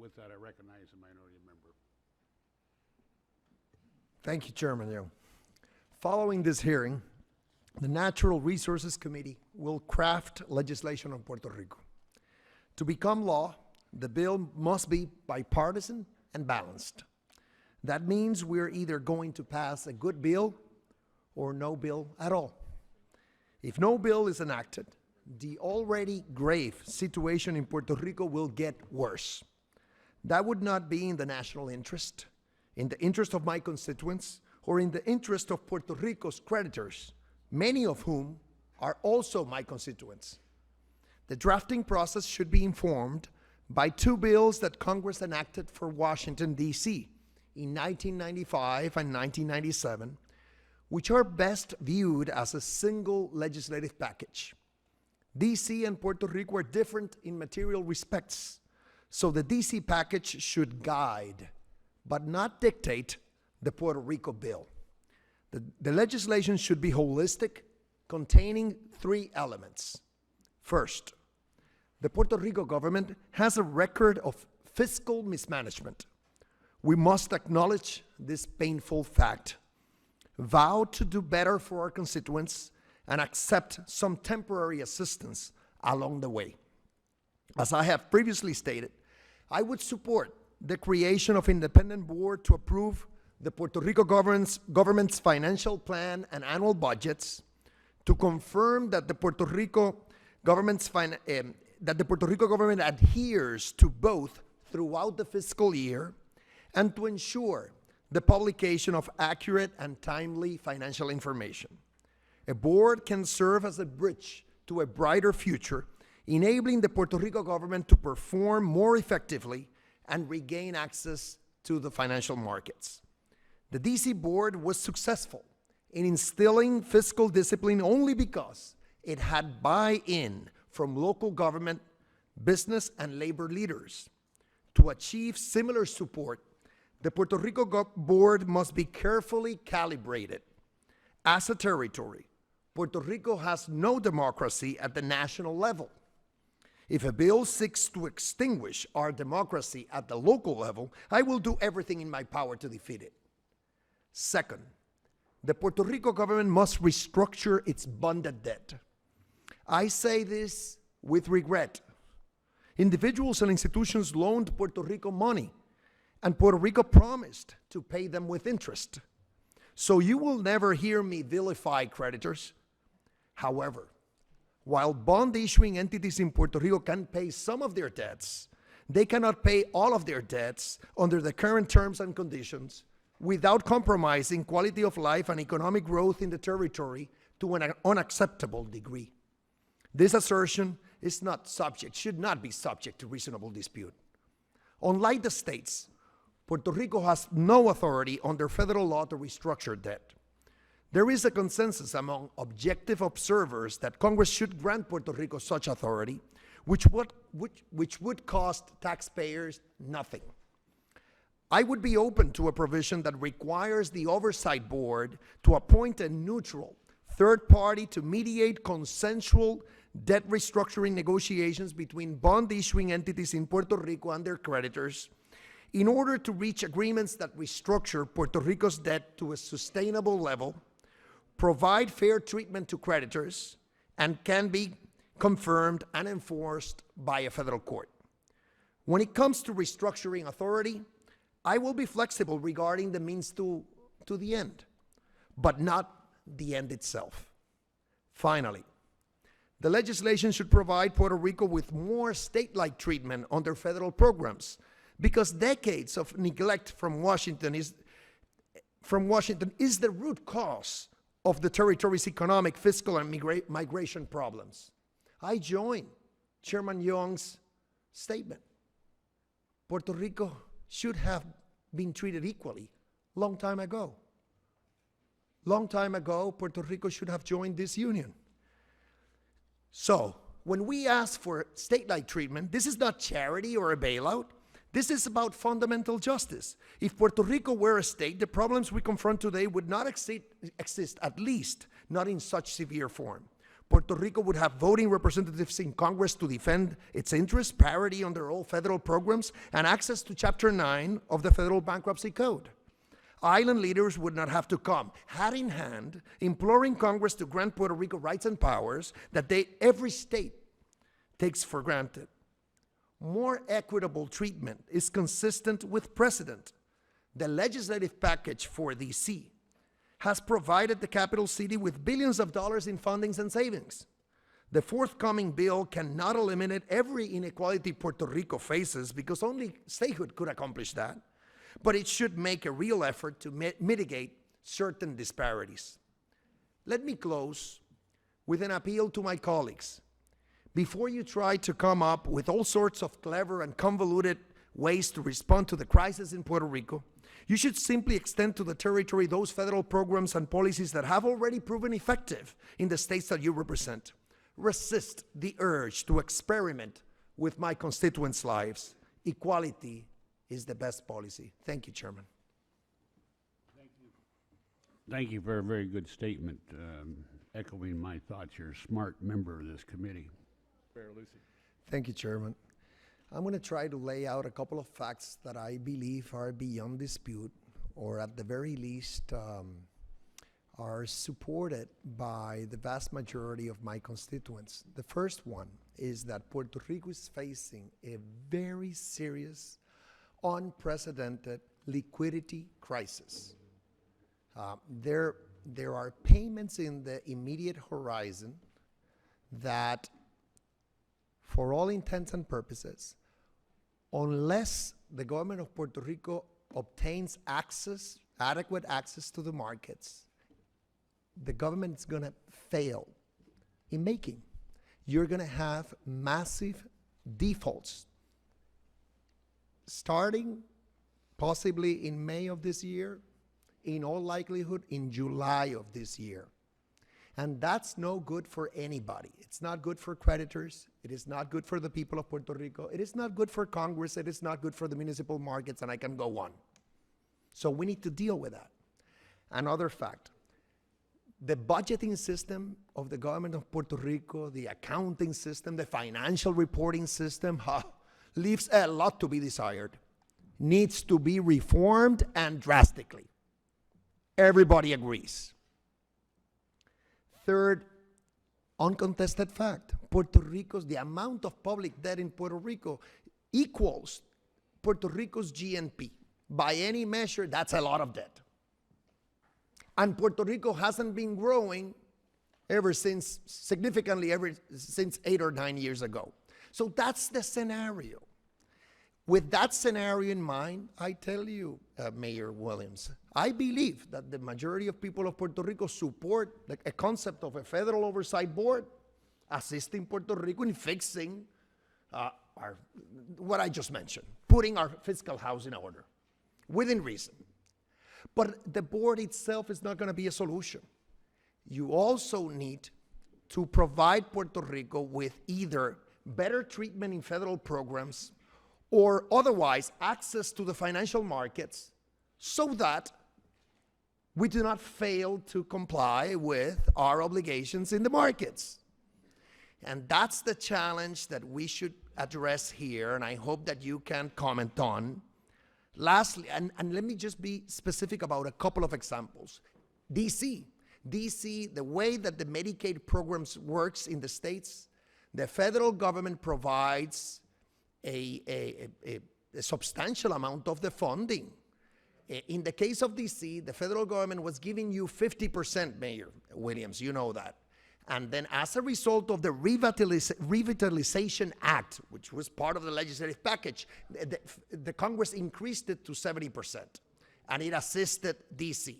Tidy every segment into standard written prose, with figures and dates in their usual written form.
with that, I recognize the minority member. Thank you, Chairman Young. Following this hearing, the Natural Resources Committee will craft legislation on Puerto Rico. To become law, the bill must be bipartisan and balanced. That means we're either going to pass a good bill or no bill at all. If no bill is enacted, the already grave situation in Puerto Rico will get worse. That would not be in the national interest, in the interest of my constituents, or in the interest of Puerto Rico's creditors, many of whom are also my constituents. The drafting process should be informed by two bills that Congress enacted for Washington, D.C. in 1995 and 1997, which are best viewed as a single legislative package. D.C. and Puerto Rico are different in material respects, so the D.C. package should guide, but not dictate, the Puerto Rico bill. The legislation should be holistic, containing three elements. First, the Puerto Rico government has a record of fiscal mismanagement. We must acknowledge this painful fact, vow to do better for our constituents, and accept some temporary assistance along the way. As I have previously stated, I would support the creation of an independent board to approve the Puerto Rico government's financial plan and annual budgets, to confirm that the Puerto Rico government adheres to both throughout the fiscal year, and to ensure the publication of accurate and timely financial information. A board can serve as a bridge to a brighter future, enabling the Puerto Rico government to perform more effectively and regain access to the financial markets. The D.C. board was successful in instilling fiscal discipline only because it had buy-in from local government, business, and labor leaders. To achieve similar support, the Puerto Rico board must be carefully calibrated. As a territory, Puerto Rico has no democracy at the national level. If a bill seeks to extinguish our democracy at the local level, I will do everything in my power to defeat it. Second, the Puerto Rico government must restructure its bonded debt. I say this with regret. Individuals and institutions loaned Puerto Rico money, and Puerto Rico promised to pay them with interest. So you will never hear me vilify creditors. However, while bond-issuing entities in Puerto Rico can pay some of their debts, they cannot pay all of their debts under the current terms and conditions without compromising quality of life and economic growth in the territory to an unacceptable degree. This assertion is not subject, should not be subject to reasonable dispute. Unlike the states, Puerto Rico has no authority under federal law to restructure debt. There is a consensus among objective observers that Congress should grant Puerto Rico such authority, which would cost taxpayers nothing. I would be open to a provision that requires the Oversight Board to appoint a neutral third party to mediate consensual debt restructuring negotiations between bond-issuing entities in Puerto Rico and their creditors in order to reach agreements that restructure Puerto Rico's debt to a sustainable level, provide fair treatment to creditors, and can be confirmed and enforced by a federal court. When it comes to restructuring authority, I will be flexible regarding the means to the end, but not the end itself. Finally, the legislation should provide Puerto Rico with more state-like treatment under federal programs, because decades of neglect from Washington is the root cause of the territory's economic, fiscal, and migration problems. I join Chairman Young's statement. Puerto Rico should have been treated equally long time ago. Long time ago, Puerto Rico should have joined this union. So, when we ask for state-like treatment, this is not charity or a bailout. This is about fundamental justice. If Puerto Rico were a state, the problems we confront today would not exist, at least not in such severe form. Puerto Rico would have voting representatives in Congress to defend its interests, parity under all federal programs, and access to Chapter 9 of the Federal Bankruptcy Code. Island leaders would not have to come, hat in hand, imploring Congress to grant Puerto Rico rights and powers that every state takes for granted. More equitable treatment is consistent with precedent. The legislative package for D.C. has provided the capital city with billions of dollars in fundings and savings. The forthcoming bill cannot eliminate every inequality Puerto Rico faces because only statehood could accomplish that, but it should make a real effort to mitigate certain disparities. Let me close with an appeal to my colleagues. Before you try to come up with all sorts of clever and convoluted ways to respond to the crisis in Puerto Rico, you should simply extend to the territory those federal programs and policies that have already proven effective in the states that you represent. Resist the urge to experiment with my constituents' lives. Equality is the best policy. Thank you, Chairman. Thank you for a very good statement, echoing my thoughts. You're a smart member of this committee. Pierluisi. Thank you, Chairman. I'm going to try to lay out a couple of facts that I believe are beyond dispute, or at the very least are supported by the vast majority of my constituents. The first one is that Puerto Rico is facing a very serious, unprecedented liquidity crisis. There are payments in the immediate horizon that, for all intents and purposes, unless the government of Puerto Rico obtains adequate access to the markets, the government is going to fail in making. You're going to have massive defaults starting possibly in May of this year, in all likelihood in July of this year. And that's no good for anybody. It's not good for creditors. It is not good for the people of Puerto Rico. It is not good for Congress. It is not good for the municipal markets, and I can go on. So we need to deal with that. Another fact, the budgeting system of the government of Puerto Rico, the accounting system, the financial reporting system, leaves a lot to be desired. Needs to be reformed, and drastically. Everybody agrees. Third, uncontested fact, the amount of public debt in Puerto Rico equals Puerto Rico's GNP. By any measure, that's a lot of debt. And Puerto Rico hasn't been growing significantly ever since 8 or 9 years ago. So that's the scenario. With that scenario in mind, I tell you, Mayor Williams, I believe that the majority of people of Puerto Rico support a concept of a federal oversight board assisting Puerto Rico in fixing what I just mentioned, putting our fiscal house in order, within reason. But the board itself is not going to be a solution. You also need to provide Puerto Rico with either better treatment in federal programs or otherwise access to the financial markets so that we do not fail to comply with our obligations in the markets. And that's the challenge that we should address here, and I hope that you can comment on. Lastly, and let me just be specific about a couple of examples. D.C., the way that the Medicaid programs works in the states, the federal government provides a substantial amount of the funding. In the case of D.C., the federal government was giving you 50%, Mayor Williams, you know that. And then as a result of the Revitalization Act, which was part of the legislative package, the Congress increased it to 70%, and it assisted D.C.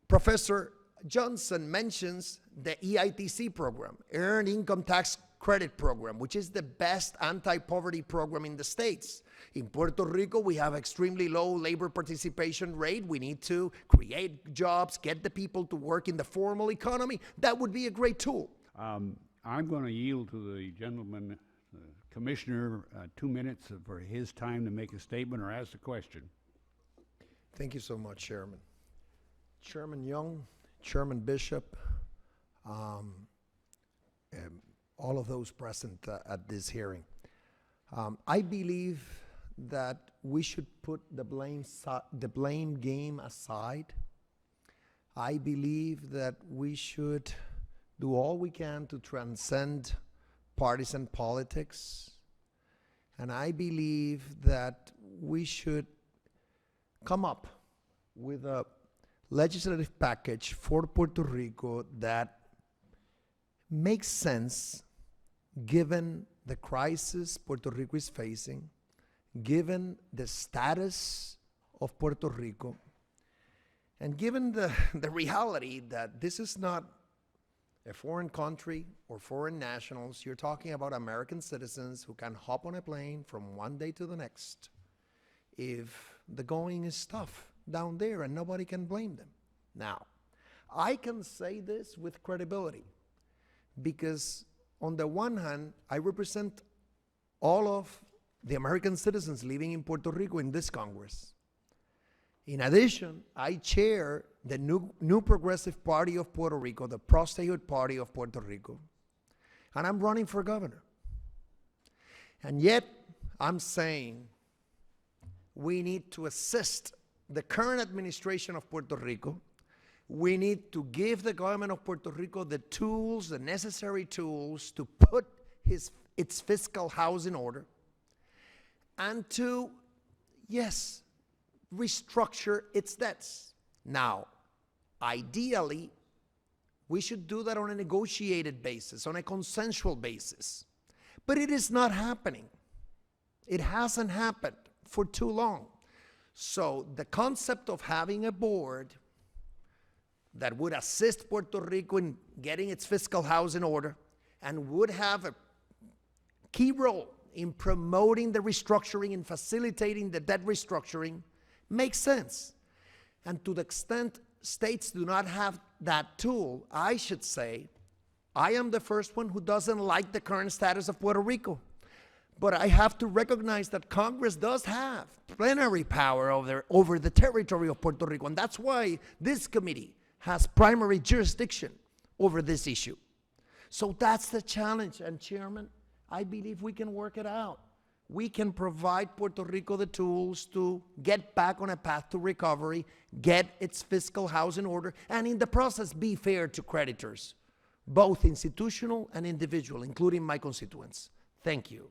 Professor Johnson mentions the EITC program, Earned Income Tax Credit Program, which is the best anti-poverty program in the states. In Puerto Rico, we have extremely low labor participation rate. We need to create jobs, get the people to work in the formal economy. That would be a great tool. I'm going to yield to the gentleman, Commissioner, 2 minutes for his time to make a statement or ask a question. Thank you so much, Chairman. Chairman Young, Chairman Bishop, all of those present at this hearing. I believe that we should put the blame game aside. I believe that we should do all we can to transcend partisan politics. And I believe that we should come up with a legislative package for Puerto Rico that makes sense given the crisis Puerto Rico is facing, given the status of Puerto Rico, and given the reality that this is not a foreign country or foreign nationals. You're talking about American citizens who can hop on a plane from one day to the next if the going is tough down there, and nobody can blame them. Now, I can say this with credibility because on the one hand, I represent all of the American citizens living in Puerto Rico in this Congress. In addition, I chair the New Progressive Party of Puerto Rico, the pro-statehood party of Puerto Rico, and I'm running for governor. And yet, I'm saying we need to assist the current administration of Puerto Rico. We need to give the government of Puerto Rico the tools, the necessary tools to put its fiscal house in order and to, yes, restructure its debts. Now, ideally, we should do that on a negotiated basis, on a consensual basis. But it is not happening. It hasn't happened for too long. So the concept of having a board that would assist Puerto Rico in getting its fiscal house in order and would have a key role in promoting the restructuring and facilitating the debt restructuring makes sense. And to the extent states do not have that tool, I should say, I am the first one who doesn't like the current status of Puerto Rico. But I have to recognize that Congress does have plenary power over the territory of Puerto Rico, and that's why this committee has primary jurisdiction over this issue. So that's the challenge, and Chairman, I believe we can work it out. We can provide Puerto Rico the tools to get back on a path to recovery, get its fiscal house in order, and in the process be fair to creditors, both institutional and individual, including my constituents. Thank you.